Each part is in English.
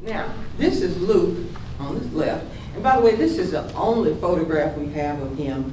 Now, this is Luke on the left. And by the way, this is the only photograph we have of him.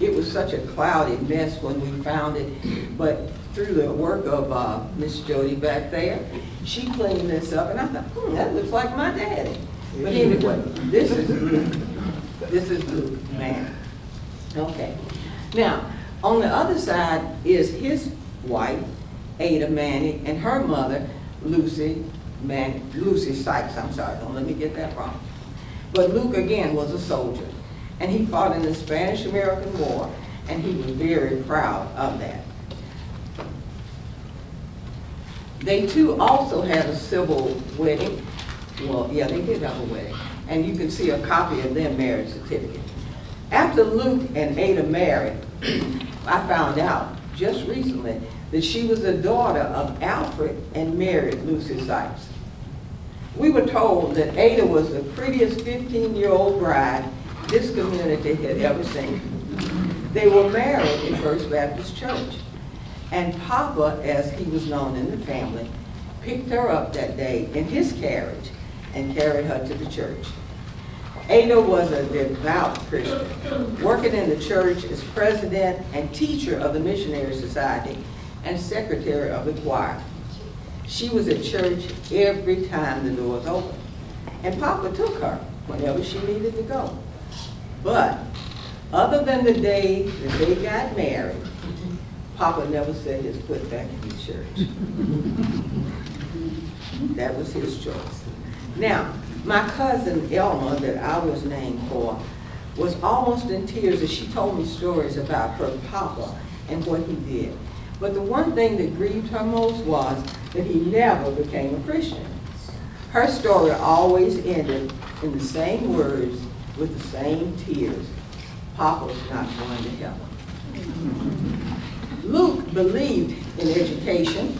It was such a cloudy mess when we found it, but through the work of Miss Jody back there, she cleaned this up, and I thought, that looks like my daddy. But anyway, this is Luke. This is Luke, man. Okay. Now, on the other side is his wife, Ada Maney, and her mother, Lucy Sykes. I'm sorry, don't let me get that wrong. But Luke, again, was a soldier, and he fought in the Spanish-American War, and he was very proud of that. They too also had a civil wedding. Well, yeah, they did have a wedding, and you can see a copy of their marriage certificate. After Luke and Ada married, I found out just recently that she was the daughter of Alfred and Mary Lucy Sykes. We were told that Ada was the prettiest 15-year-old bride this community had ever seen. They were married in First Baptist Church, and Papa, as he was known in the family, picked her up that day in his carriage and carried her to the church. Ada was a devout Christian, working in the church as president and teacher of the Missionary Society and secretary of the choir. She was at church every time the doors opened, and Papa took her whenever she needed to go. But other than the day that they got married, Papa never set his foot back in the church. That was his choice. Now, my cousin Elma, that I was named for, was almost in tears as she told me stories about her Papa and what he did. But the one thing that grieved her most was that he never became a Christian. Her story always ended in the same words with the same tears. Papa's not going to heaven. Luke believed in education.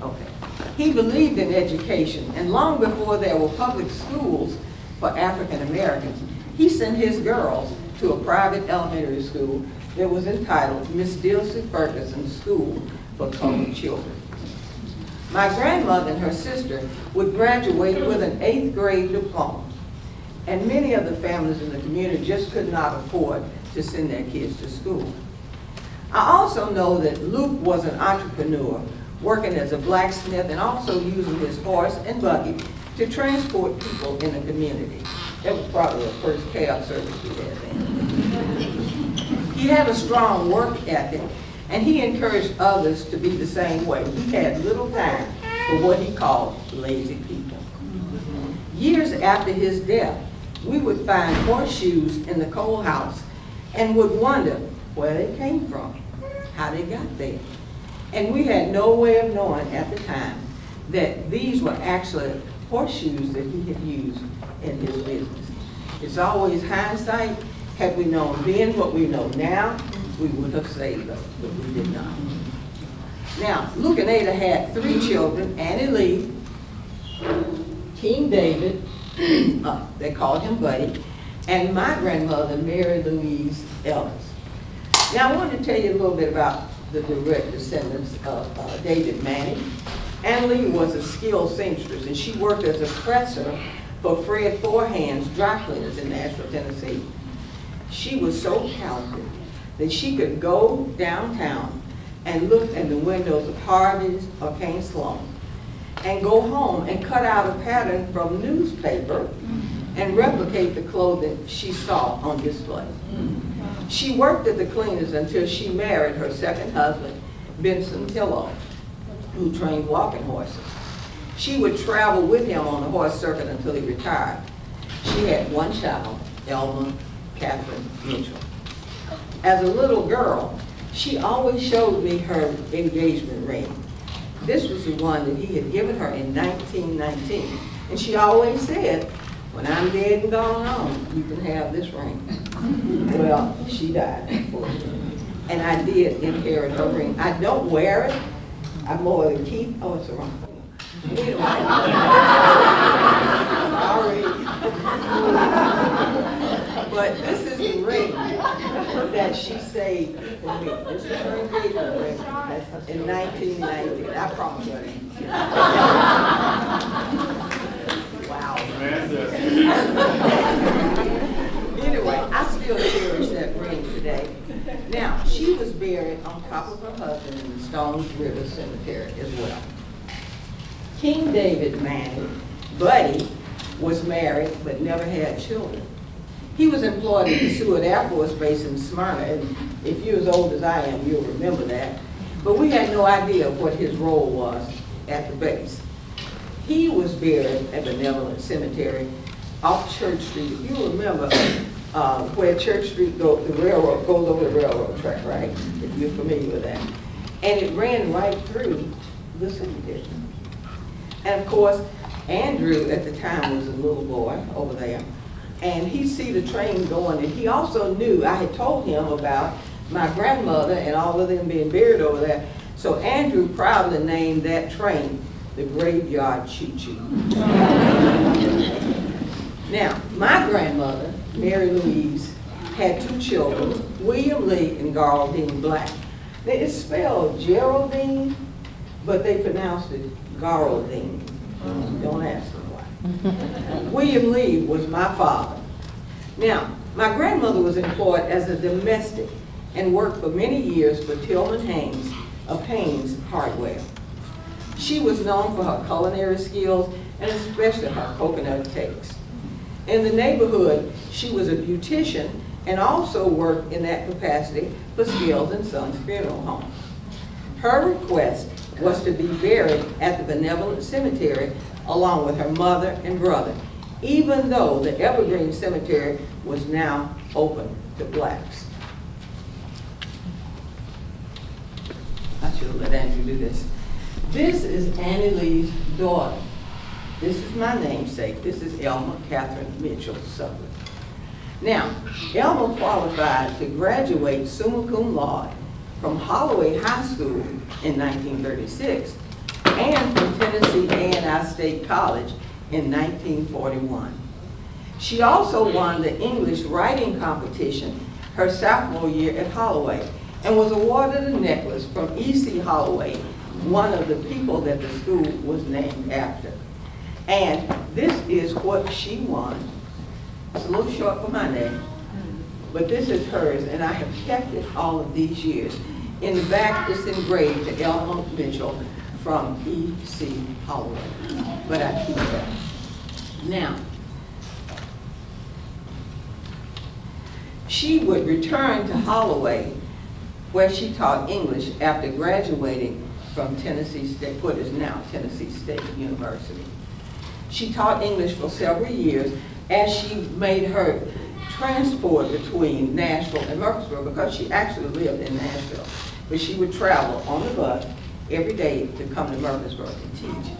Okay. He believed in education, and long before there were public schools for African Americans, he sent his girls to a private elementary school that was entitled Miss Dilsey Ferguson School for Colored Children. My grandmother and her sister would graduate with an 8th grade diploma, and many of the families in the community just could not afford to send their kids to school. I also know that Luke was an entrepreneur, working as a blacksmith and also using his horse and buggy to transport people in the community. That was probably the first cab service we had then. He had a strong work ethic, and he encouraged others to be the same way. He had little time for what he called lazy people. Years after his death, we would find horseshoes in the coal house and would wonder where they came from, how they got there. And we had no way of knowing at the time that these were actually horseshoes that he had used in his business. It's always hindsight. Had we known then what we know now, we would have saved them, but we did not. Now, Luke and Ada had 3 children: Annie Lee, King David, they called him Buddy, and my grandmother, Mary Louise Ellis. Now, I want to tell you a little bit about the direct descendants of David Maney. Annie Lee was a skilled seamstress, and she worked as a presser for Fred Forehand's dry cleaners in Nashville, Tennessee. She was so talented that she could go downtown and look in the windows of Harvey's or Kane Sloan and go home and cut out a pattern from newspaper and replicate the clothing she saw on display. She worked at the cleaners until she married her second husband, Benson Tillow, who trained walking horses. She would travel with him on the horse circuit until he retired. She had 1 child, Elma Catherine Mitchell. As a little girl, she always showed me her engagement ring. This was the one that he had given her in 1919. And she always said, "When I'm dead and gone on, you can have this ring." Well, she died, unfortunately. And I did inherit her ring. I don't wear it. I more than keep. Oh, it's the wrong thing. Anyway. Sorry. But this is the ring that she saved for me. This is her engagement ring in 1919. I promise you. Stones River Cemetery as well. King David Maney, Buddy, was married but never had children. He was employed at the Seward Air Force Base in Smyrna, and if you're as old as I am, you'll remember that. But we had no idea what his role was at the base. He was buried at Benevolent Cemetery off Church Street. If you remember where Church Street goes, the railroad goes over the railroad track, right? If you're familiar with that. And it ran right through the cemetery. And of course, Andrew at the time was a little boy over there. And he'd see the train going, and he also knew, I had told him about my grandmother and all of them being buried over there. So Andrew proudly named that train the Graveyard Choo Choo. Now, my grandmother, Mary Louise, had 2 children, William Lee and Geraldine Black. Now, it's spelled Geraldine, but they pronounced it Geraldine. Don't ask me why. William Lee was my father. Now, my grandmother was employed as a domestic and worked for many years for Tillman Haynes of Haynes Hardware. She was known for her culinary skills and especially her coconut cakes. In the neighborhood, she was a beautician and also worked in that capacity for Scales and Sons Funeral Home. Her request was to be buried at the Benevolent Cemetery along with her mother and brother, even though the Evergreen Cemetery was now open to blacks. I should have let Andrew do this. This is Annie Lee's daughter. This is my namesake. This is Elma Catherine Mitchell Sutherland. Now, Elma qualified to graduate summa cum laude from Holloway High School in 1936 and from Tennessee A&I State College in 1941. She also won the English writing competition her sophomore year at Holloway and was awarded a necklace from E.C. Holloway, one of the people that the school was named after. And this is what she won. It's a little short for my name, but this is hers, and I have kept it all of these years. In the back, it's engraved to Elma Mitchell from E.C. Holloway, but I keep that. Now, she would return to Holloway, where she taught English after graduating from Tennessee State, what is now Tennessee State University. She taught English for several years as she made her transport between Nashville and Murfreesboro, because she actually lived in Nashville. But she would travel on the bus every day to come to Murfreesboro to teach.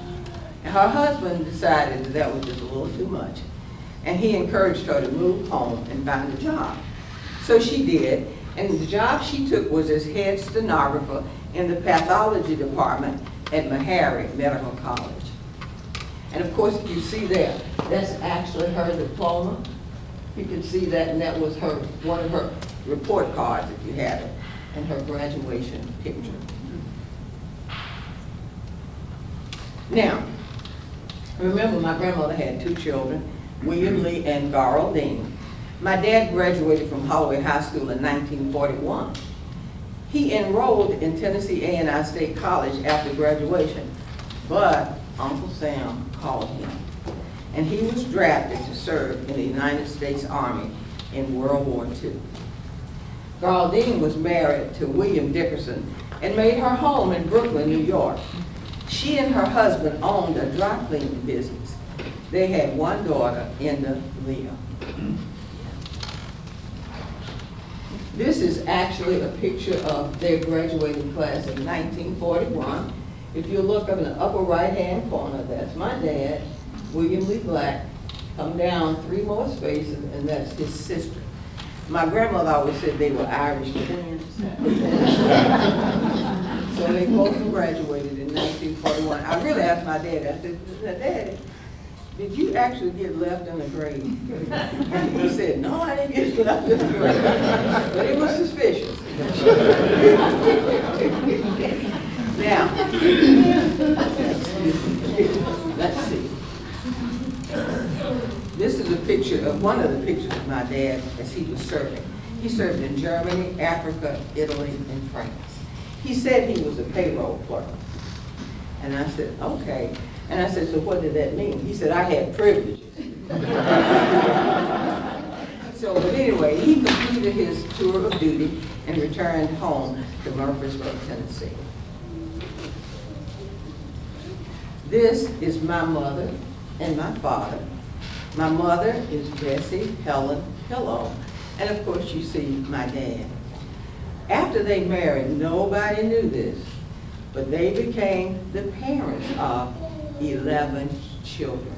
And her husband decided that that was just a little too much. And he encouraged her to move home and find a job. So she did, and the job she took was as head stenographer in the pathology department at Meharry Medical College. And of course, you see there, that's actually her diploma. You can see that, and that was her, one of her report cards, if you have it, and her graduation picture. Now, remember my grandmother had 2 children, William Lee and Geraldine. My dad graduated from Holloway High School in 1941. He enrolled in Tennessee A&I State College after graduation, but Uncle Sam called him, and he was drafted to serve in the United States Army in World War II. Geraldine was married to William Dickerson and made her home in Brooklyn, New York. She and her husband owned a dry cleaning business. They had 1 daughter, Enda Leah. This is actually a picture of their graduating class in 1941. If you look up in the upper right-hand corner, that's my dad, William Lee Black. Come down 3 more spaces, and that's his sister. My grandmother always said they were Irish twins. So they both graduated in 1941. I really asked my dad, I said, Daddy, did you actually get left in the grave? And he said, no, I didn't get left in the grave. But it was suspicious. Now, let's see. This is a picture of one of the pictures of my dad as he was serving. He served in Germany, Africa, Italy, and France. He said he was a payroll clerk. And I said, okay. And I said, so what did that mean? He said, I had privileges. So, but anyway, he completed his tour of duty and returned home to Murfreesboro, Tennessee. This is my mother and my father. My mother is Bessie Helen Pillow. And of course, you see my dad. After they married, nobody knew this, but they became the parents of 11 children.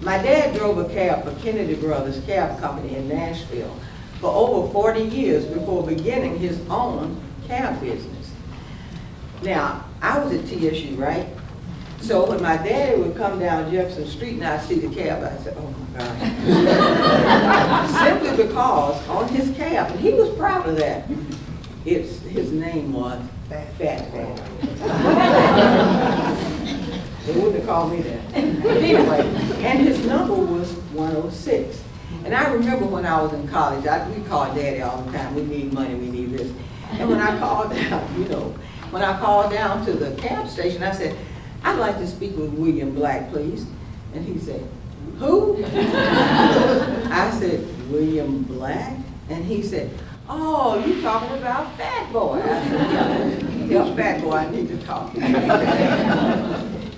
My dad drove a cab for Kennedy Brothers Cab Company in Nashville for over 40 years before beginning his own cab business. Now, I was at TSU, right? So when my daddy would come down Jefferson Street and I'd see the cab, I'd say, oh my God. Simply because on his cab, and he was proud of that, his name was Fat Dad. They wouldn't have called me that. But anyway, and his number was 106. And I remember when I was in college, we called Daddy all the time, we need money, we need this. And when I called down, when I called down to the cab station, I said, I'd like to speak with William Black, please. And he said, who? I said, William Black? And he said, oh, you talking about Fat Boy? I said, yeah, Fat Boy, I need to talk to you.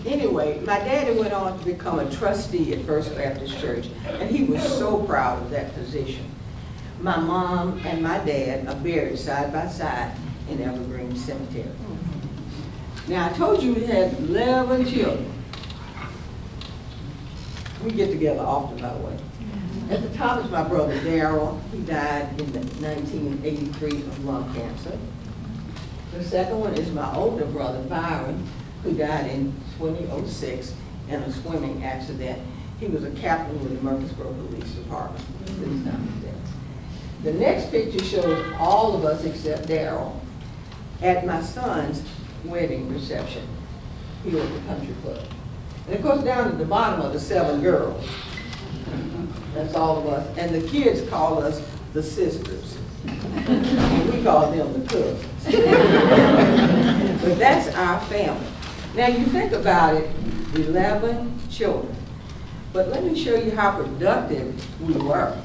Anyway, my daddy went on to become a trustee at First Baptist Church, and he was so proud of that position. My mom and my dad are buried side by side in Evergreen Cemetery. Now, I told you we had 11 children. We get together often, by the way. At the top is my brother, Darrell. He died in 1983 of lung cancer. The second one is my older brother, Byron, who died in 2006 in a swimming accident. He was a captain with the Murfreesboro Police Department. The next picture shows all of us except Darrell at my son's wedding reception here at the country club. And of course, down at the bottom are the 7 girls. That's all of us. And the kids call us the sisters. And we call them the cousins. But that's our family. Now you think about it, 11 children. But let me show you how productive we were.